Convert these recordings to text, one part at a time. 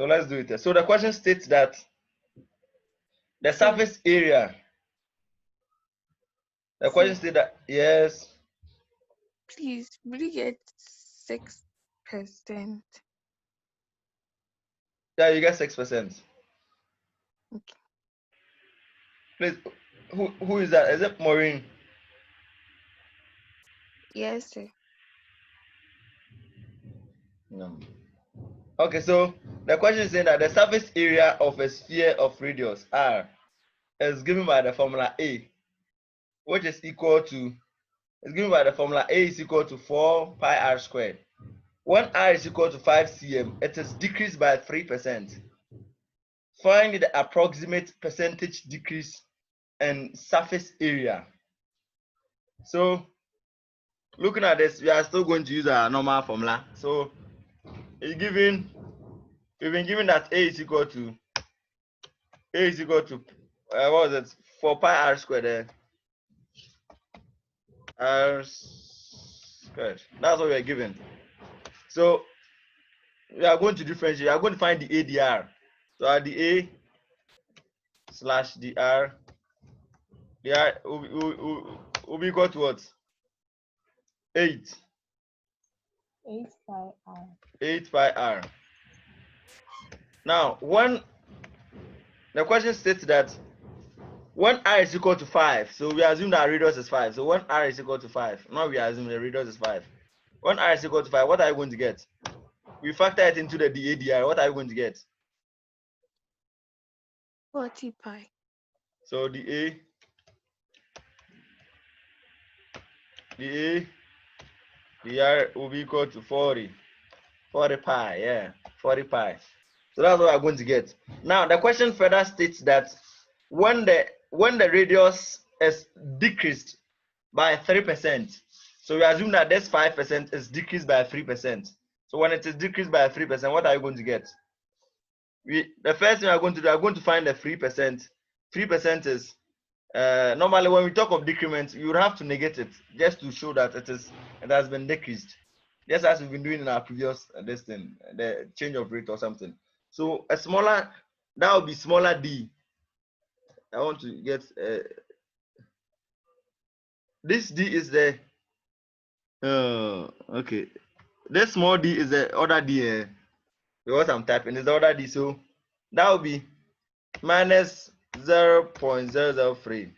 So let's do it. So the question states that the surface area. The question states that, yes. Please, will you get 6%? Yeah, you get 6%. Okay. Please, who is that? Is it Maureen? Yes, sir. No. Okay, so the question is saying that the surface area of a sphere of radius r is given by the formula A, which is equal to, is given by the formula A is equal to 4 pi r squared. When r is equal to 5 cm, it is decreased by 3%. Find the approximate percentage decrease in surface area. So looking at this, we are still going to use our normal formula. So we've been given that A is equal to what was it? 4 pi r squared. R squared. That's what we are given. So we are going to differentiate. We are going to find the ADR. So at the A slash the R will be equal to what? 8. 8 pi r. 8 pi r. Now, when the question states that when r is equal to 5, so we assume that radius is 5. So when r is equal to 5, now we assume the radius is 5. When r is equal to 5, what are you going to get? We factor it into the ADR. What are you going to get? 40 pi. So the R will be equal to 40 pi, yeah, 40 pi. So that's what we're going to get. Now the question further states that when the radius is decreased by 3%, so we assume that this 5% is decreased by 3%. So when it is decreased by 3%, what are you going to get? The first thing we are going to do, we are going to find the 3%. 3% is normally when we talk of decrement, you would have to negate it just to show that it has been decreased, just as we've been doing in our previous this thing, the change of rate or something. So a smaller, that would be smaller d. I want to get this d is the okay. This small d is the other d. Because I'm typing is the other d, so that will be minus 0.003.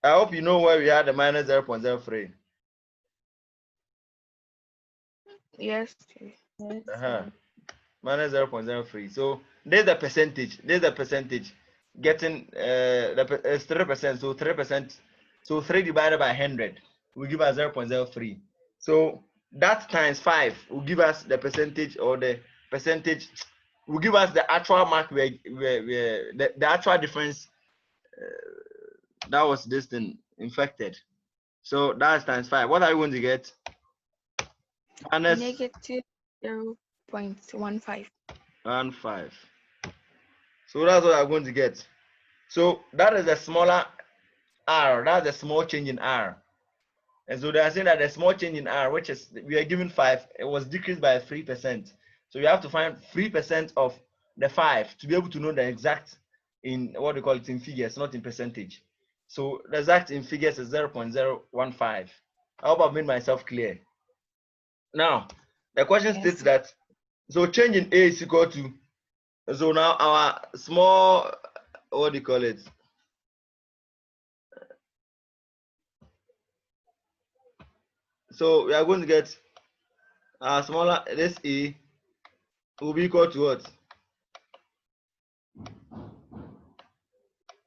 I hope you know where we had the minus 0.03. Yes. Minus 0.03. So there's the percentage. Getting is 3%. So 3%. So 3 divided by 100 will give us 0.03. So that times 5 will give us the percentage, or the percentage will give us the actual mark where the actual difference that was this thing infected. So that's times 5. What are you going to get? Negative 0.15. 15. So that's what I'm going to get. So that is a smaller r. That's a small change in r. And so they are saying that the small change in r, which is we are given 5, it was decreased by 3%. So you have to find 3% of the 5 to be able to know the exact in what they call it in figures, not in percentage. So the exact in figures is 0.015. I hope I've made myself clear. Now the question states that so change in a is equal to, so now our small, what do you call it? So we are going to get our smaller, this a will be equal to what?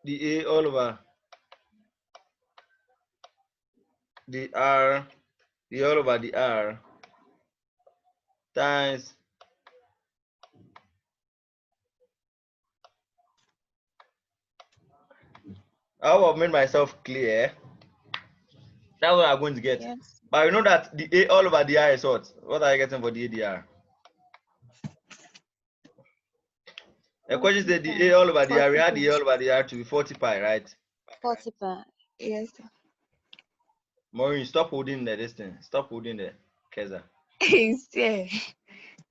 The a all over the r, the all over the r times I hope I've made myself clear. That's what I'm going to get. Yes. But you know that the a all over the r is what? What are you getting for the ADR? The question said the a all over the r. We had the a all over the r to be 40 pi, right? 40 pi. Yes. Maureen, stop holding the distance. Stop holding the Keza. It's there.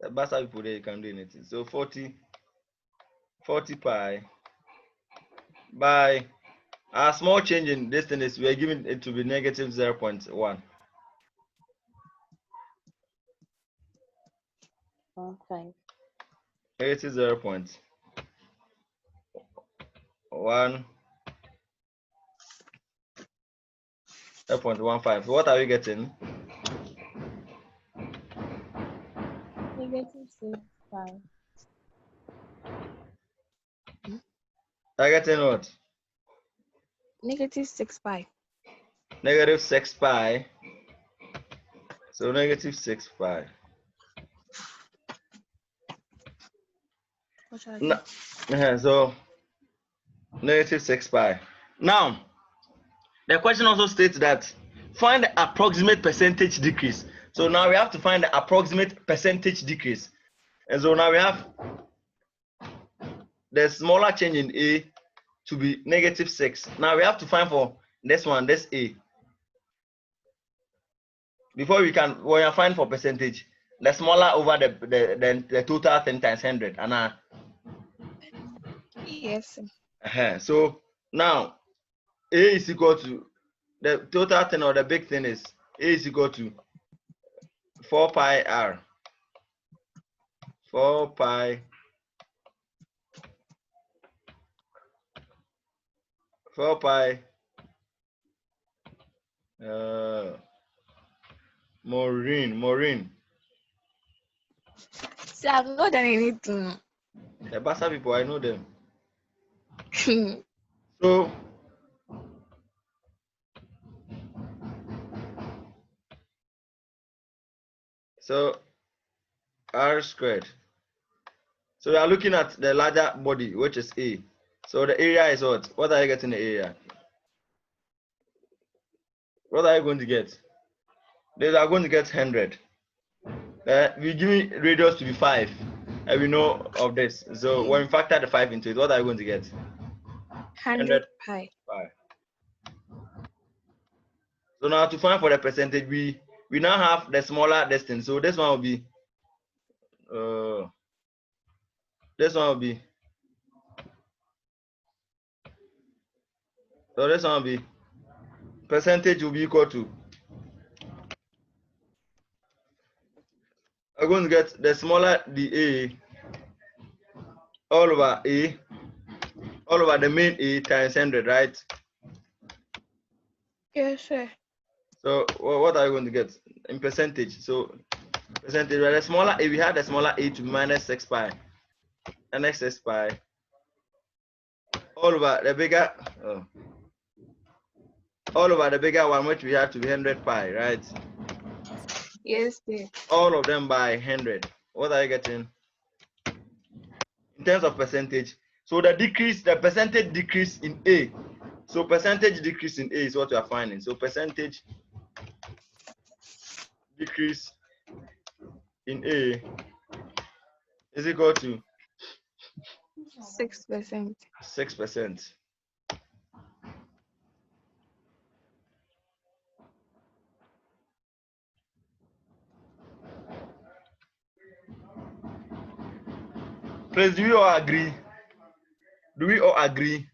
The basta people there, you can do anything. So 40 pi by a small change in this thing is we are giving it to be negative 0.1. 15. Negative 0.1. 0.15. What are we getting? Negative 6 pi. Are getting what? Negative 6 pi. Negative 6 pi. So negative 6 pi. What shall I do? So negative 6 pi. Now, the question also states that find the approximate percentage decrease. So now we have to find the approximate percentage decrease. And so now we have the smaller change in A to be negative 6. Now we have to find for this one, this A. Before we can, when you find for percentage, the smaller over the total thing times 100. And Yes. so now A is equal to the total thing, or the big thing is A is equal to 4 pi R. 4 pi 4 pi Maureen. See, I've not done anything. The Bassa people, I know them. So R squared. So we are looking at the larger body, which is A. So the area is what? What are you getting the area? What are you going to get? They are going to get 100. We give radius to be 5, and we know of this. So when we factor the 5 into it, what are you going to get? 100 pi. So now to find for the percentage, we now have the smaller distance. So this one will be this one will be so this one will be percentage will be equal to, I'm going to get the smaller the A all over the main A times 100, right? Yes, sir. So what are you going to get in percentage? So percentage, where the smaller A, we had the smaller A to be minus 6 pi, and next 6 pi all over the bigger all over the bigger one, which we have to be 100 pi, right? Yes, sir. All of them by 100. What are you getting in terms of percentage? So the percentage decrease in A. So percentage decrease in A is what we are finding. So percentage decrease in A is equal to 6%. 6%. Please, do we all agree? Do we all agree?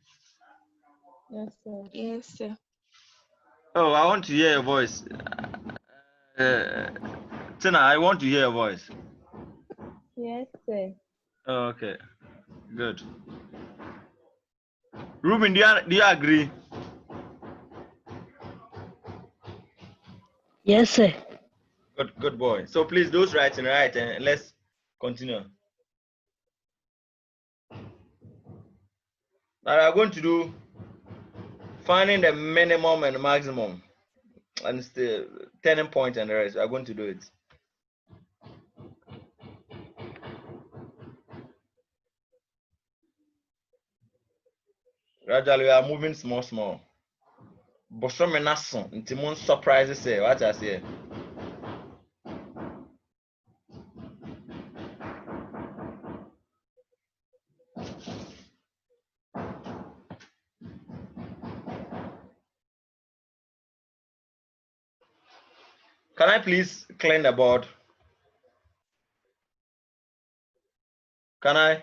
Yes, sir. Yes, sir. Oh, I want to hear your voice. Tina, I want to hear your voice. Yes, sir. Oh, okay, good. Ruben, do you agree? Yes, sir. Good boy. So please, those writing right, and let's continue. Now we are going to do finding the minimum and maximum, and still turning point and the rest. We are going to do it. Gradually, we are moving small. Bosome naso, intimon surprises say what I say. Can I please clean the board? Can I?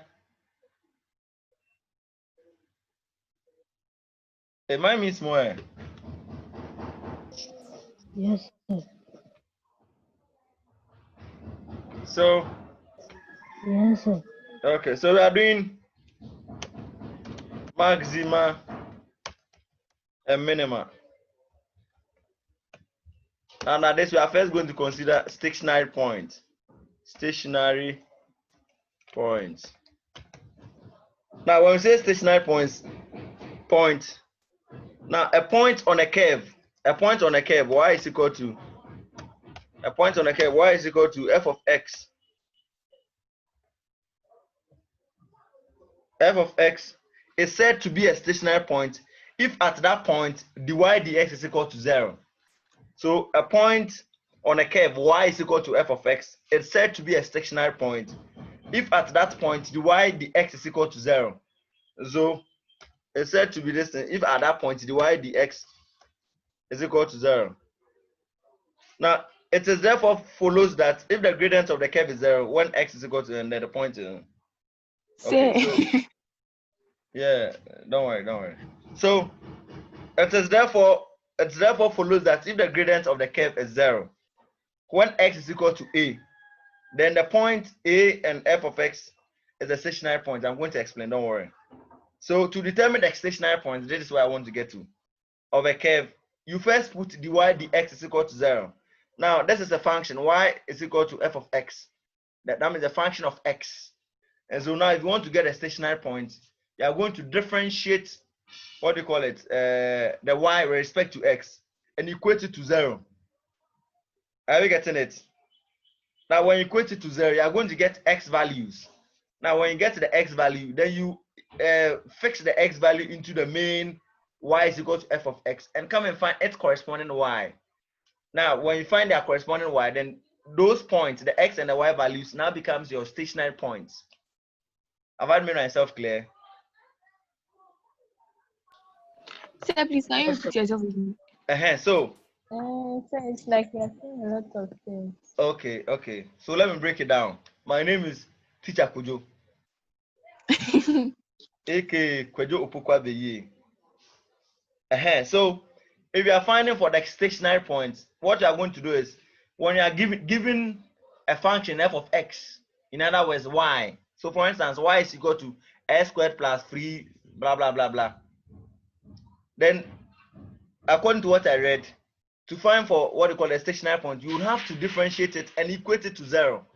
It might mean more. Yes, sir. So, Yes, sir. okay, so we are doing maxima and minima. And at this, we are first going to consider stationary points. Stationary points. Now, when we say stationary points, now a point on a curve, y is equal to a point on a curve, y is equal to f of x. F of x is said to be a stationary point if at that point the y dx is equal to 0. So a point on a curve y is equal to f of x is said to be a stationary point if at that point the y dx is equal to 0. So it's said to be this thing if at that point the y dx is equal to 0. Now it is therefore follows that if the gradient of the curve is 0 when x is equal to, and then the point is okay. So yeah, don't worry. So it therefore follows that if the gradient of the curve is 0 when x is equal to a, then the point a and f of x is a stationary point. I'm going to explain, don't worry. So to determine the stationary point, this is where I want to get to, of a curve, you first put the y dx is equal to 0. Now this is a function, y is equal to f of x. That means a function of x. And so now if you want to get a stationary point, you are going to differentiate, what do you call it, the y with respect to x and equate it to 0. Are we getting it? Now when you equate it to 0, you are going to get x values. Now when you get to the x value, then you fix the x value into the main y is equal to f of x and come and find its corresponding y. Now when you find their corresponding y, then those points, the x and the y values, now becomes your stationary points. Have I made myself clear? Sir, please, can you repeat yourself again? So it's like you're saying a lot of things. Okay. So let me break it down. My name is Teacher Kujo, aka Kwejo Opukwa Beye. So if you are finding for the stationary points, what you are going to do is when you are given a function f of x, in other words y. So for instance, y is equal to x squared plus 3 blah blah blah blah. Then according to what I read, to find for what you call a stationary point, you would have to differentiate it and equate it to 0.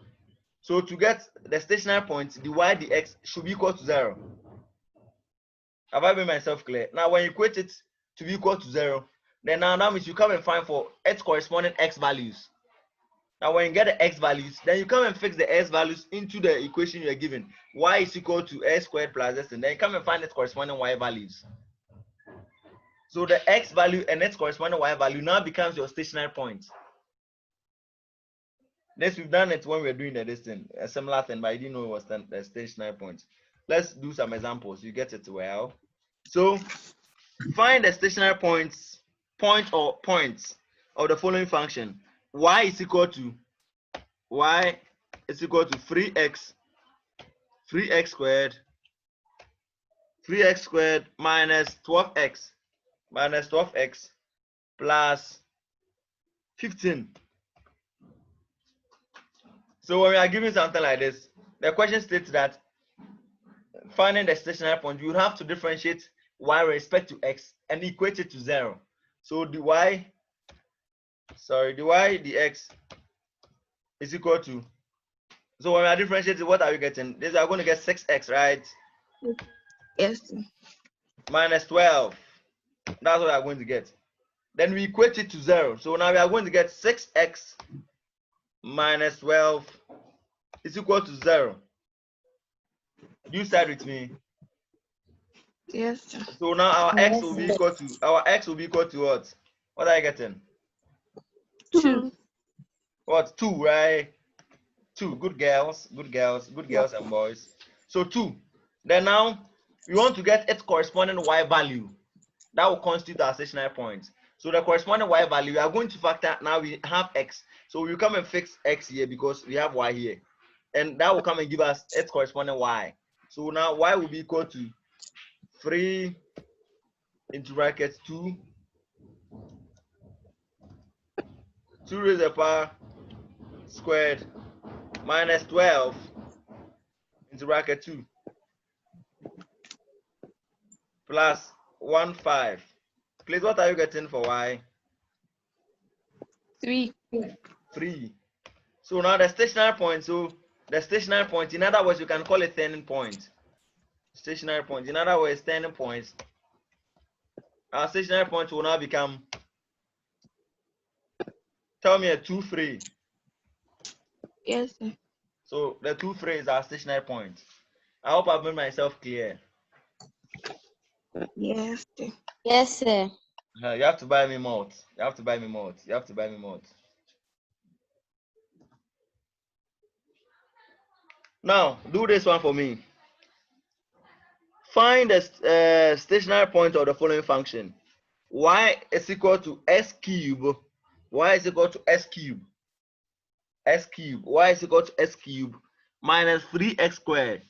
So to get the stationary point, the y dx should be equal to 0. Have I made myself clear? Now when you equate it to be equal to 0, then now that means you come and find for its corresponding x values. Now when you get the x values, then you come and fix the x values into the equation you are given. Y is equal to x squared plus s, and then you come and find its corresponding y values. So the x value and its corresponding y value now becomes your stationary point. This we've done it when we were doing this thing, a similar thing, but I didn't know it was the stationary point. Let's do some examples. You get it well. So find the stationary points of the following function. Y is equal to 3x squared minus 12x plus 15. So when we are given something like this, the question states that finding the stationary point, you would have to differentiate y with respect to x and equate it to 0. So the y dx is equal to, so when we are differentiating, what are we getting? This are going to get 6x, right? Yes, sir. Minus 12. That's what we are going to get. Then we equate it to 0. So now we are going to get 6x minus 12 is equal to 0. You start with me. Yes, sir. So now our x will be equal to what? What are you getting? 2. What? 2, right? 2. Good girls and boys. So 2. Then now we want to get its corresponding y value. That will constitute our stationary point. So the corresponding y value, we are going to factor, now we have x. So we come and fix x here because we have y here. and that will come and give us its corresponding y. So now y will be equal to 3 into brackets 2 raised to the power squared minus 12 into bracket 2 plus 1 5. Please, what are you getting for y? 3. 3. So now the stationary point. So the stationary point, in other words, you can call it turning point. Stationary point. In other words, turning points. Our stationary point will now become, tell me, a 2 3. Yes, sir. So the 2 3 is our stationary point. I hope I've made myself clear. Yes, sir. Yes, sir. You have to buy me malt. You have to buy me malt. You have to buy me malt. Now, do this one for me. Find the stationary point of the following function. Y is equal to s cube. Y is equal to s cube. S cube. Y is equal to s cube minus 3x squared.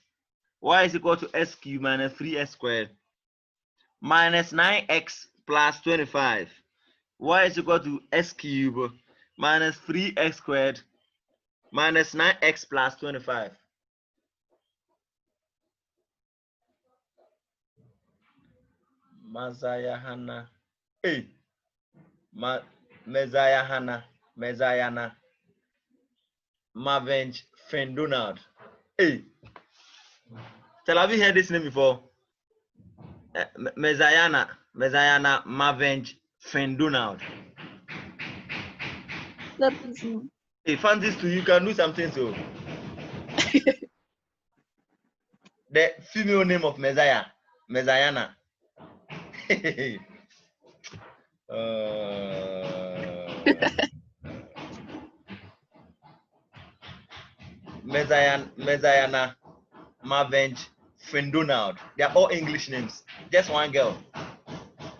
Y is equal to s cube minus 3x squared minus 9x plus 25. Y is equal to s cube minus 3x squared minus 9x plus 25. Mazayahana. Hey. Mezayahana. Mezayana. Mavenge Fendunard. Hey. Have you heard this name before? Mezayana Mavenge Fendunard. That is no. Hey, fancies to you can do something so. The female name of Messiah, Messiahna. Messiahna, Mavenge, Fendunald. They are all English names. Just one girl.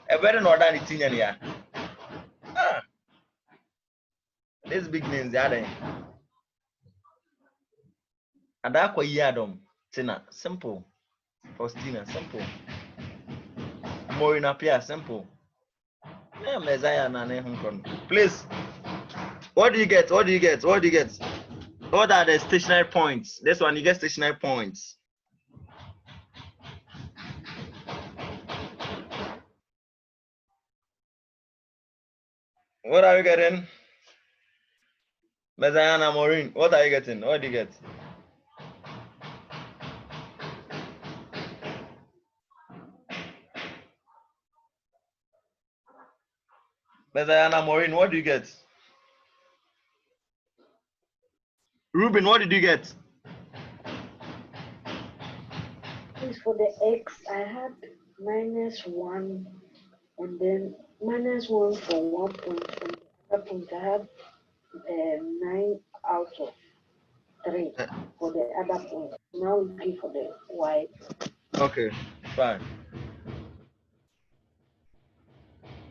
A better northern Italian here. Ah, these big names, they are there. And that Adam, Tina, simple. Faustina, simple. Morina Pia, simple. Yeah, Messiah, please. What do you get? What do you get? What do you get? What are the stationary points? This one, you get stationary points. What are you getting? Messiah Maureen, what are you getting? What do you get? Messiah Maureen, what do you get? Ruben, what did you get? For the x, I had -1, and then -1 for 1 point. And the other point, I had 9 out of 3 for the other point. Now we pay for the y. Okay, fine.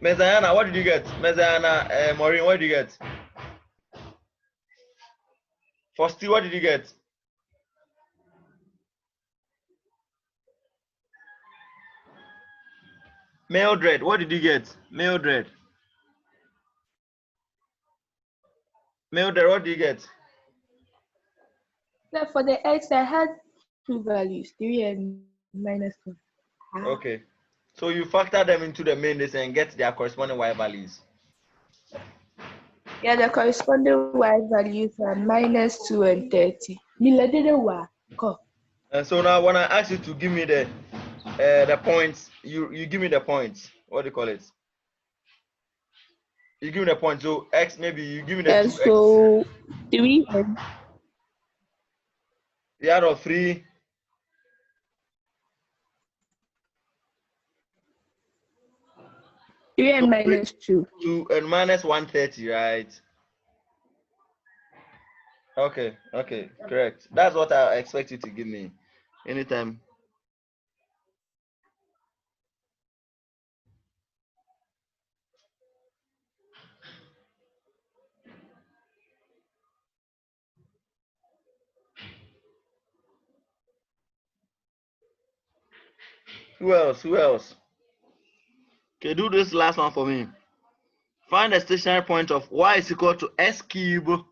Messiah, what did you get? Messiah Maureen, what did you get? Fosti, what did you get? Mildred, what did you get? Mildred, what did you get? Now for the x, I had 2 values, 3 and -1. Okay, so you factor them into the main list and get their corresponding y values. Yeah, the corresponding y values are -2 and 30. And so now when I ask you to give me the points, you give me the points. What do you call it? You give me the points. So x, maybe you give me the 2x. So 3 and The out of 3. 3 and -2. 2 and minus 130, right? Okay, correct. That's what I expect you to give me anytime. Who else? Who else? Okay, do this last one for me. Find the stationary point of y is equal to x cube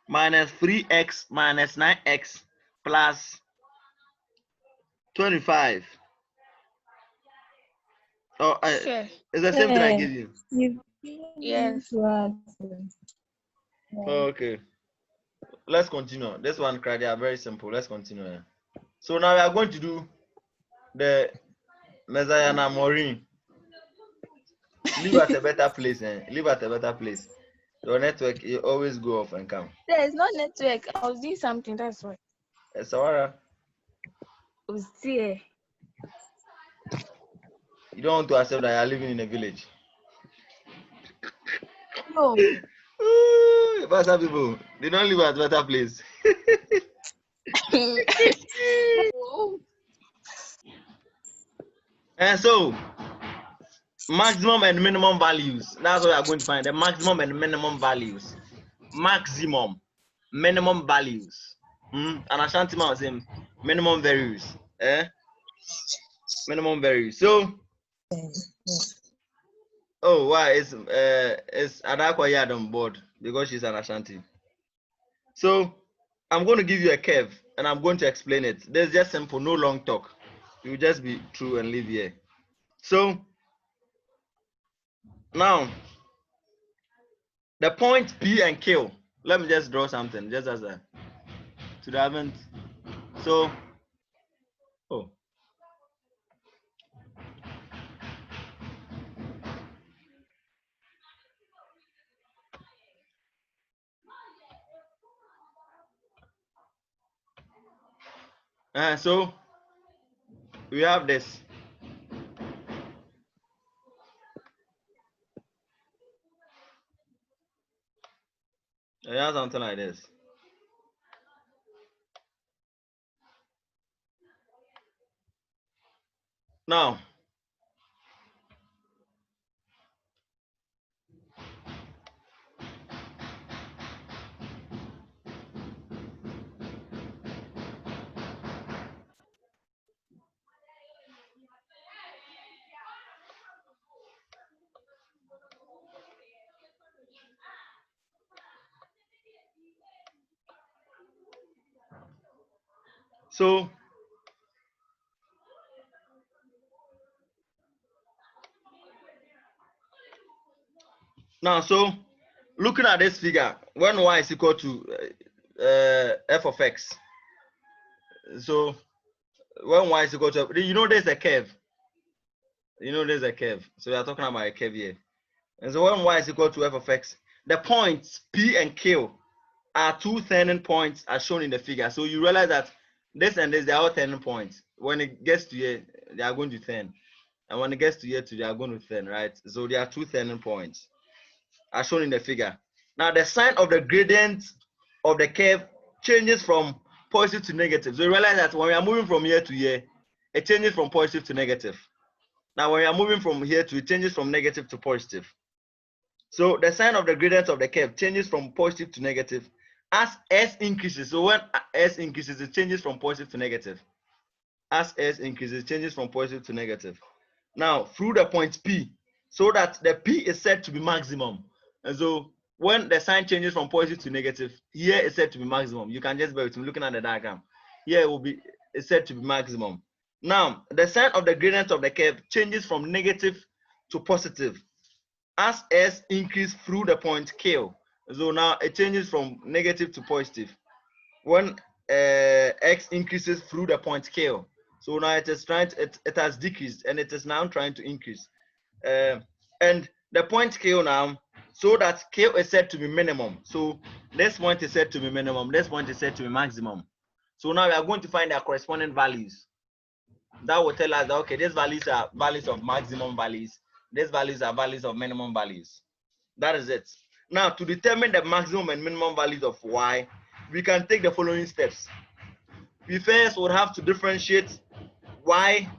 minus 3x minus 9x plus 25. Oh, Sure. it's the same thing I Yeah, gave you. you've given Yes. to answer. Yeah. Okay, let's continue. This one criteria very simple. Let's continue. So now we are going to do the Messiah Maureen. Live at a better place. Live at a better place. Your network you always go off and come. There's no network. I was doing something. That's why. Sawara, I was there. you don't want to accept that you are living in a village. No. But some people they don't live at a better place. And so maximum and minimum values. That's what we are going to find. The maximum and minimum values. Maximum, minimum values. And Ashanti man was saying minimum values. Minimum values. So oh why is Adakwa Yad on board because she's an Ashanti. So I'm going to give you a curve and I'm going to explain it. There's just simple, no long talk. You just be true and live here. So now the point P and Q. Let me just draw something just as a to the event. So so we have this. We have something like this. Now, so looking at this figure, when y is equal to f of x, so when y is equal to, there's a curve. There's a curve. So we are talking about a curve here. And so when y is equal to f of x, the points P and Q are two turning points as shown in the figure. So you realize that this and this, they are all turning points. When it gets to here, they are going to turn. And when it gets to here, they are going to turn, right? So there are two turning points as shown in the figure. Now the sign of the gradient of the curve changes from positive to negative. So you realize that when we are moving from here to here, it changes from positive to negative. Now when we are moving from here to, it changes from negative to positive. So the sign of the gradient of the curve changes from positive to negative as s increases. So when s increases, it changes from positive to negative. As s increases, it changes from positive to negative. Now through the point P, so that the P is said to be maximum. And so when the sign changes from positive to negative, here is said to be maximum. You can just bear with me looking at the diagram. Here it will be, it's said to be maximum. Now the sign of the gradient of the curve changes from negative to positive as s increase through the point Q. So now it changes from negative to positive when x increases through the point Q. So now it is trying to, it has decreased and it is now trying to increase. And the point Q now, so that Q is said to be minimum. So this point is said to be minimum, this point is said to be maximum. So now we are going to find their corresponding values. That will tell us that, okay, these values are values of maximum values, these values are values of minimum values. That is it. Now, to determine the maximum and minimum values of y, we can take the following steps. We first would have to differentiate y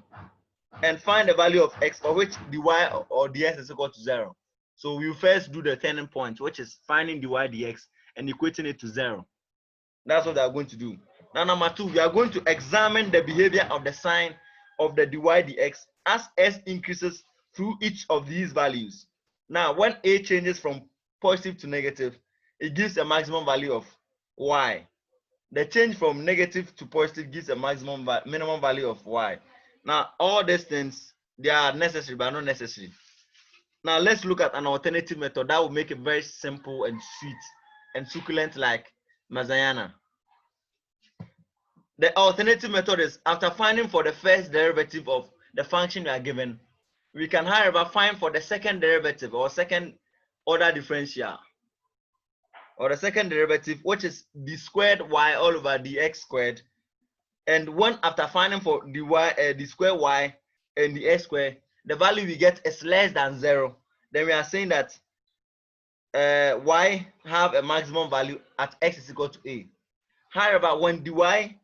and find the value of x for which the y or the x is equal to 0. So we first do the turning point, which is finding the y dx and equating it to 0. That's what they are going to do. Now, number 2, we are going to examine the behavior of the sign of the dy dx as s increases through each of these values. Now, when a changes from positive to negative, it gives a maximum value of y. The change from negative to positive gives a minimum value of y. Now, all these things, they are necessary but not necessary. Now, let's look at an alternative method that will make it very simple and sweet and succulent like lasagna. The alternative method is, after finding for the first derivative of the function we are given, we can, however, find for the second derivative or second order differential, or the second derivative, which is d squared y all over dx squared. And when after finding for d squared y and the x squared, the value we get is less than 0, then we are saying that y have a maximum value at x is equal to a. However, when dy,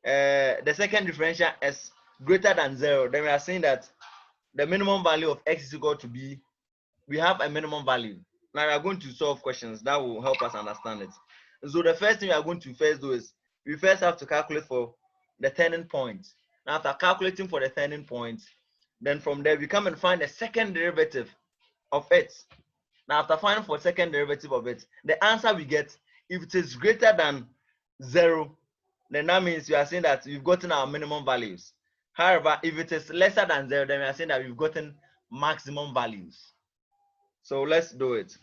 the second differential is greater than 0, then we are saying that the minimum value of x is equal to b. We have a minimum value. Now we are going to solve questions that will help us understand it. So the first thing we are going to first do is we first have to calculate for the turning point. Now, after calculating for the turning point, then from there we come and find the second derivative of it. Now, after finding for second derivative of it, the answer we get, if it is greater than 0, then that means we are saying that we've gotten our minimum values. However, if it is lesser than 0, then we are saying that we've gotten maximum values. So let's do it.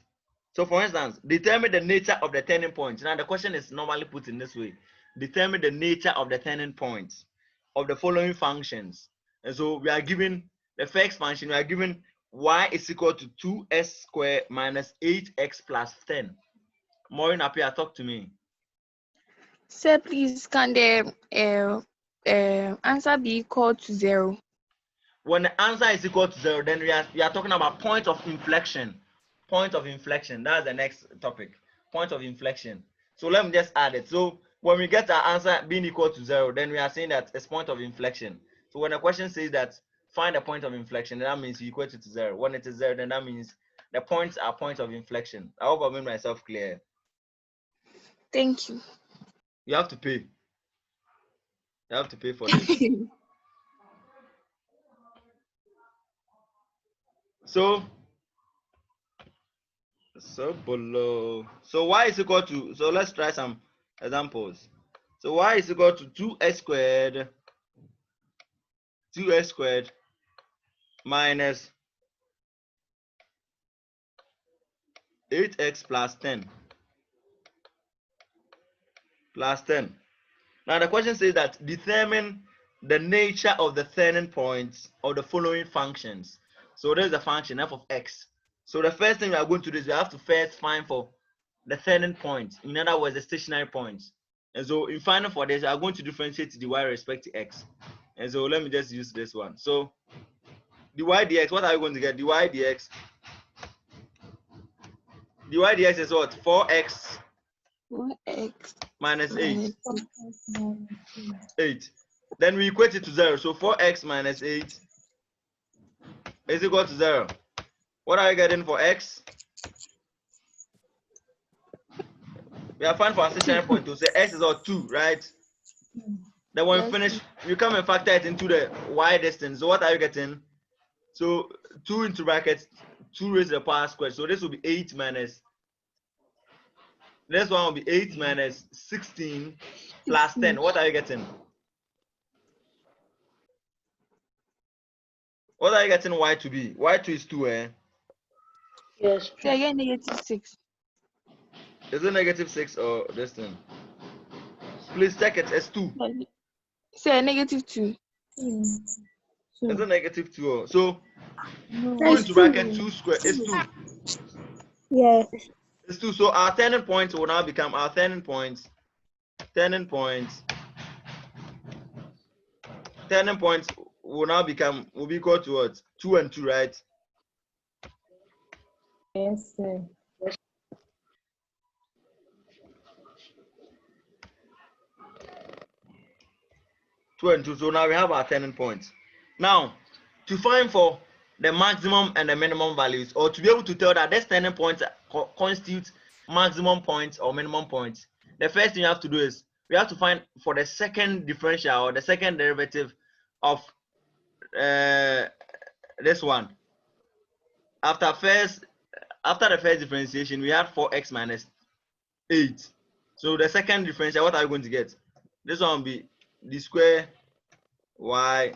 So for instance, determine the nature of the turning point. Now the question is normally put in this way. Determine the nature of the turning point of the following functions. And so we are given the first function, we are given y is equal to 2s squared minus 8x plus 10. Maureen Appiah, talk to me. Sir, please, can the answer be equal to 0? When the answer is equal to 0, then we are talking about point of inflection. Point of inflection. That's the next topic. Point of inflection. So let me just add it. So when we get our answer being equal to 0, then we are saying that it's point of inflection. So when the question says that find a point of inflection, that means you equate it to 0. When it is 0, then that means the points are points of inflection. I hope I made myself clear. Thank you. You have to pay. You have to pay for this. So below. So y is equal to, so let's try some examples. So y is equal to 2x squared minus 8x plus 10. Now the question says that determine the nature of the turning points of the following functions. So there's a function f of x. So the first thing we are going to do is we have to first find for the turning point. In other words, the stationary points. And so in finding for this, we are going to differentiate dy with respect to x. And so let me just use this one. So dy dx, what are we going to get? Dy dx is what? 4x 4x minus 8. minus 8. Then we equate it to 0. So 4x minus 8 is equal to 0. What are we getting for x? We are finding for our stationary point to say x is all 2, right? Then when we finish, you come and factor it into the y distance. So what are you getting? So 2 into brackets, 2 raised to the power squared. So this will be 8 minus, this one will be 8 minus 16 plus 10. What are you getting? What are you getting y to be? Y2 is 2, eh? Yes. So again, -6. Is it -6 or this thing? Please check it. It's 2. Say -2. Is it -2? Oh? So 2 That's into bracket 2 squared is 2. Yes. It's 2. So our turning points will now become our turning points will be equal to what? 2 and 2, right? Yes, sir. 2 and 2. So now we have our turning points. Now, to find for the maximum and the minimum values, or to be able to tell that this turning points constitute maximum points or minimum points, the first thing you have to do is we have to find for the second differential or the second derivative of this one. After the first differentiation, we had 4x minus 8. So the second differential, what are we going to get? This one will be the square y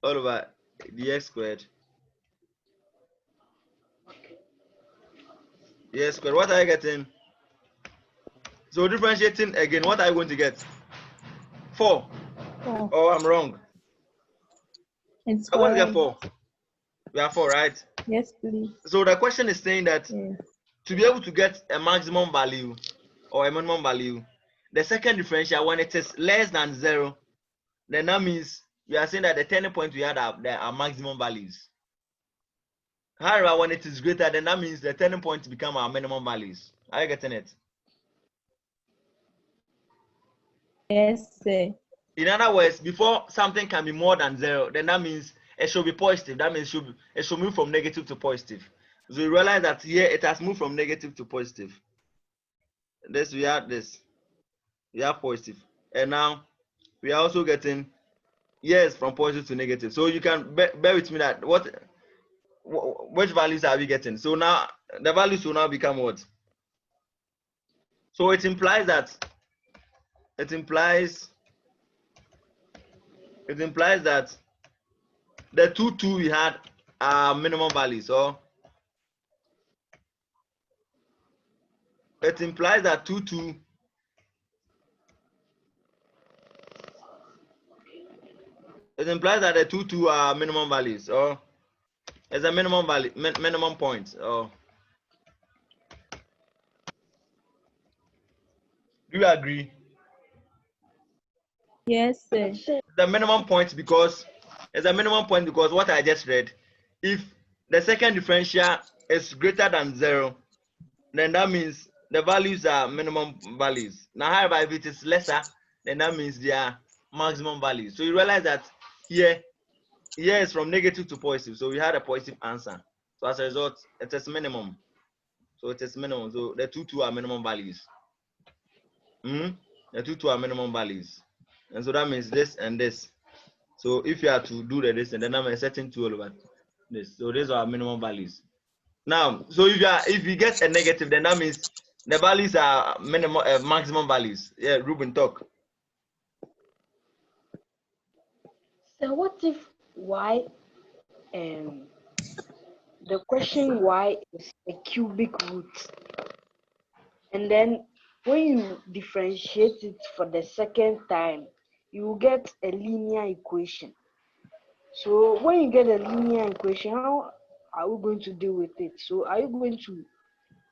all over dx squared. Yes, squared. What are you getting? So differentiating again, what are you going to get? 4. Oh, I'm wrong. It's I'm going to get correct. 4. We are 4, right? Yes, please. So the question is saying that Yes. to be able to get a maximum value or a minimum value, the second differential, when it is less than 0, then that means we are saying that the turning point we had there are maximum values. However, when it is greater, then that means the turning point become our minimum values. Are you getting it? Yes, sir. In other words, before something can be more than 0, then that means it should be positive. That means it should move from negative to positive. So you realize that here it has moved from negative to positive. This we have positive, and now we are also getting yes from positive to negative. So you can bear with me that which values are we getting? So now the values will now become what? So it implies that the two we had are minimum values. So it implies that the two are minimum values, or it's a minimum value, minimum point. Or do you agree? Yes, sir. Yes, sir. The minimum point because it's a minimum point because what I just read, if the second differential is greater than 0, then that means the values are minimum values. Now, however, if it is lesser, then that means they are maximum values. So you realize that here is from negative to positive. So we had a positive answer. So as a result, it is minimum. So it is minimum. So the two are minimum values. The two are minimum values. And so that means this and this. So if you are to do the this, and then I'm setting 2 all over this. So these are minimum values. Now, so if you get a negative, then that means the values are minimum maximum values. Yeah, Ruben, talk. So what if y the question y is a cubic root, and then when you differentiate it for the second time, you will get a linear equation. So when you get a linear equation, how are we going to deal with it? So are you going to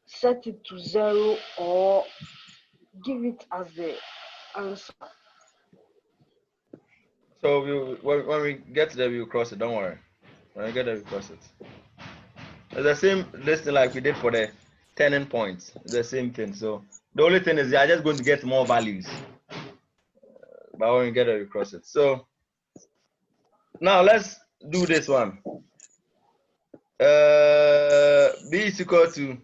set it to 0 or give it as the answer? So when we get there, we'll cross it. Don't worry. When we get there, we cross it. It's the same listing like we did for the turning points. It's the same thing. So the only thing is they are just going to get more values. But when we get there, we cross it. So now let's do this one. B is equal to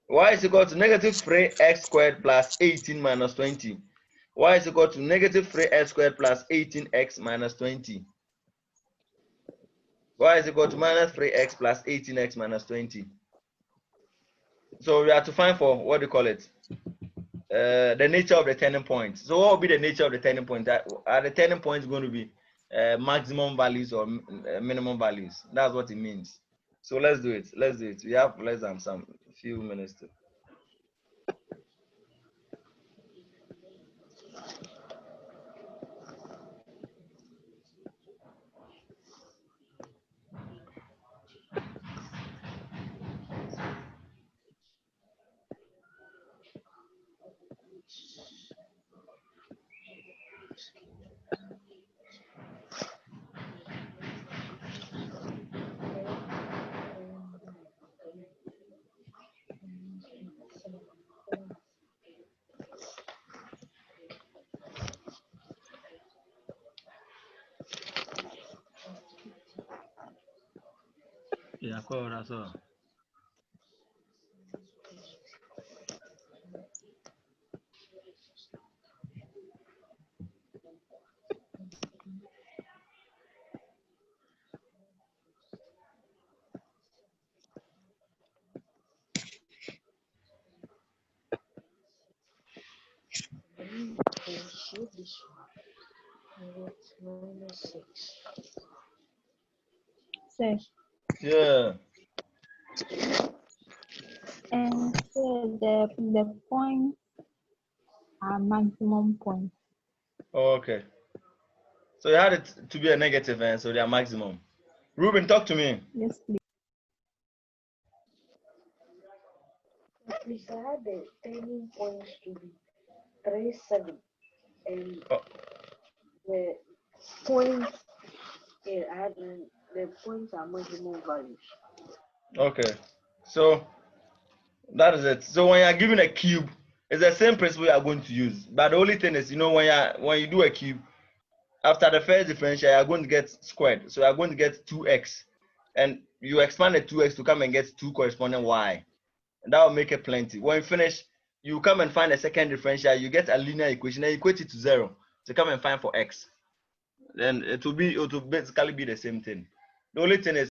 y is equal to negative 3x squared plus 18 minus 20. Y is equal to negative 3x squared plus 18x minus 20. Y is equal to minus 3x plus 18x minus 20. So we have to find for what do you call it? The nature of the turning point. So what will be the nature of the turning point? Are the turning points going to be maximum values or minimum values? That's what it means. So let's do it. We have less than some few minutes to. Yeah, cool, that's all. this one. I get -6. Say, Yeah. and so the points are maximum points. Okay. So you had it to be a negative, and so they are maximum. Ruben, talk to me. Yes, please. Please, I had the turning points to be 3, 7, and Oh, the points the points are maximum values. okay. So that is it. So when you are given a cube, it's the same principle you are going to use. But the only thing is, when you do a cube, after the first differential, you are going to get squared. So you are going to get 2x. And you expand the 2x to come and get 2 corresponding y. And that will make it plenty. When you finish, you come and find a second differential, you get a linear equation, and equate it to 0. So come and find for x. Then it will basically be the same thing. The only thing is